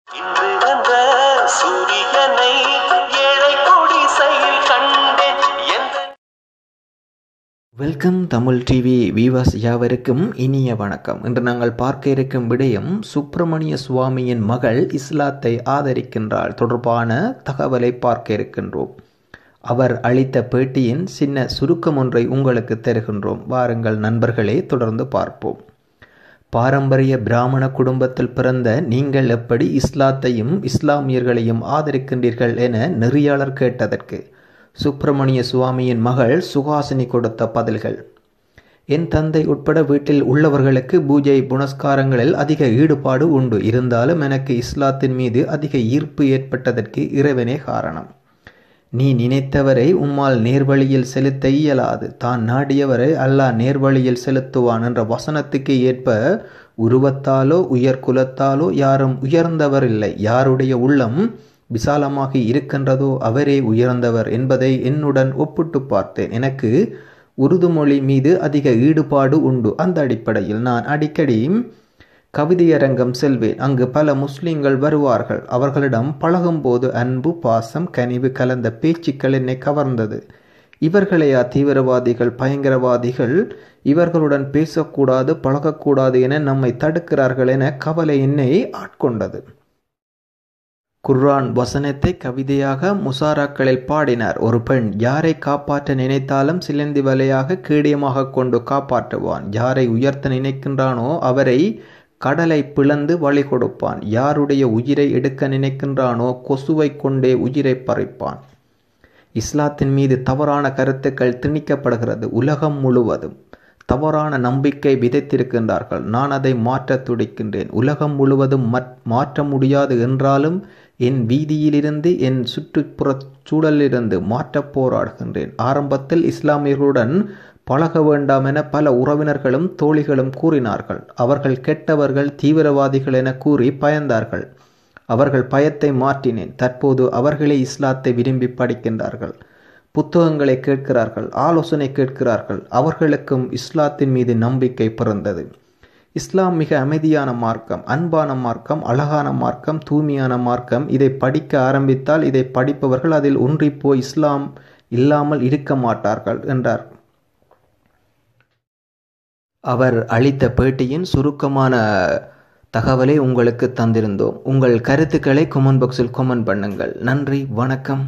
இன்று வந்த சூரியனை ஏழை குடிசையில் கண்டேன். வெல்கம் தமிழ் டிவி வீவர்ஸ் யாவருக்கும் இனிய வணக்கம். இன்று நாங்கள் பார்க்க இருக்கும் விடயம் சுப்பிரமணிய சுவாமியின் மகள் இஸ்லாத்தை ஆதரிக்கின்றாள் தொடர்பான தகவலை பார்க்க இருக்கின்றோம். அவர் அளித்த பேட்டியின் சின்ன சுருக்கம் ஒன்றை உங்களுக்கு தருகின்றோம். வாருங்கள் நண்பர்களே, தொடர்ந்து பார்ப்போம். பாரம்பரிய பிராமண குடும்பத்தில் பிறந்த நீங்கள் எப்படி இஸ்லாத்தையும் இஸ்லாமியர்களையும் ஆதரிக்கின்றீர்கள் என நெறியாளர் கேட்டதற்கு சுப்பிரமணிய சுவாமியின் மகள் சுஹாசினி கொடுத்த பதில்கள். என் தந்தை உட்பட வீட்டில் உள்ளவர்களுக்கு பூஜை புனஸ்காரங்களில் அதிக ஈடுபாடு உண்டு. இருந்தாலும் எனக்கு இஸ்லாத்தின் மீது அதிக ஈர்ப்பு ஏற்பட்டதற்கு இறைவனே காரணம். நீ நினைத்தவரை உம்மால் நேர்வழியில் செலுத்த இயலாது, தான் நாடியவரை அல்லாஹ் நேர்வழியில் செலுத்துவான் என்ற வசனத்துக்கு ஏற்ப உருவத்தாலோ உயர் குலத்தாலோ யாரும் உயர்ந்தவர் இல்லை. யாருடைய உள்ளம் விசாலமாக இருக்கின்றதோ அவரே உயர்ந்தவர் என்பதை என்னுடன் ஒப்பிட்டு பார்த்தேன். எனக்கு உருது மொழி மீது அதிக ஈடுபாடு உண்டு. அந்த அடிப்படையில் நான் அடிக்கடி கவிதையரங்கம் செல்வேன். அங்கு பல முஸ்லிம்கள் வருவார்கள். அவர்களிடம் பழகும்போது அன்பு, பாசம், கனிவு கலந்த பேச்சுக்கள் என்னை கவர்ந்தது. இவர்களையா தீவிரவாதிகள், பயங்கரவாதிகள், இவர்களுடன் பேசக்கூடாது, பழகக்கூடாது என நம்மை தடுக்கிறார்கள் என கவலை என்னை ஆட்கொண்டது. குர்ஆன் வசனத்தை கவிதையாக முசாராக்களில் பாடினார். ஒரு பெண் யாரை காப்பாற்ற நினைத்தாலும் சிலந்தி வலையாக கேடயமாக கொண்டு காப்பாற்றுவான். யாரை உயர்த்த நினைக்கின்றானோ அவரை கடலை பிளந்து வழி கொடுப்பான். யாருடைய உயிரை எடுக்க நினைக்கின்றானோ கொசுவை கொண்டே உயிரை பறிப்பான். இஸ்லாத்தின் மீது தவறான கருத்துக்கள் திணிக்கப்படுகிறது. உலகம் முழுவதும் தவறான நம்பிக்கை விதைத்திருக்கின்றார்கள். நான் அதை மாற்ற துடிக்கின்றேன். உலகம் முழுவதும் மாற்ற முடியாது என்றாலும் என் வீதியிலிருந்து, என் சுற்றுப்புற சூழலிலிருந்து மாற்ற போராடுகின்றேன். ஆரம்பத்தில் இஸ்லாமியர்களுடன் பழக வேண்டாம் என பல உறவினர்களும் தோழிகளும் கூறினார்கள். அவர்கள் கெட்டவர்கள், தீவிரவாதிகள் என கூறி பயந்தார்கள். அவர்கள் பயத்தை மாற்றினேன். தற்போது அவர்களே இஸ்லாத்தை விரும்பி படிக்கின்றார்கள், புத்தகங்களை கேட்கிறார்கள், ஆலோசனை கேட்கிறார்கள். அவர்களுக்கும் இஸ்லாத்தின் மீது நம்பிக்கை பிறந்தது. இஸ்லாம் மிக அமைதியான மார்க்கம், அன்பான மார்க்கம், அழகான மார்க்கம், தூய்மையான மார்க்கம். இதை படிக்க ஆரம்பித்தால் இதை படிப்பவர்கள் அதில் ஒன்றிப்போய் இஸ்லாம் இல்லாமல் இருக்க மாட்டார்கள் என்றார். அவர் அளித்த பேட்டியின் சுருக்கமான தகவலை உங்களுக்கு தந்திருந்தோம். உங்கள் கருத்துக்களை கமெண்ட் பாக்ஸில் கமெண்ட் பண்ணுங்கள். நன்றி, வணக்கம்.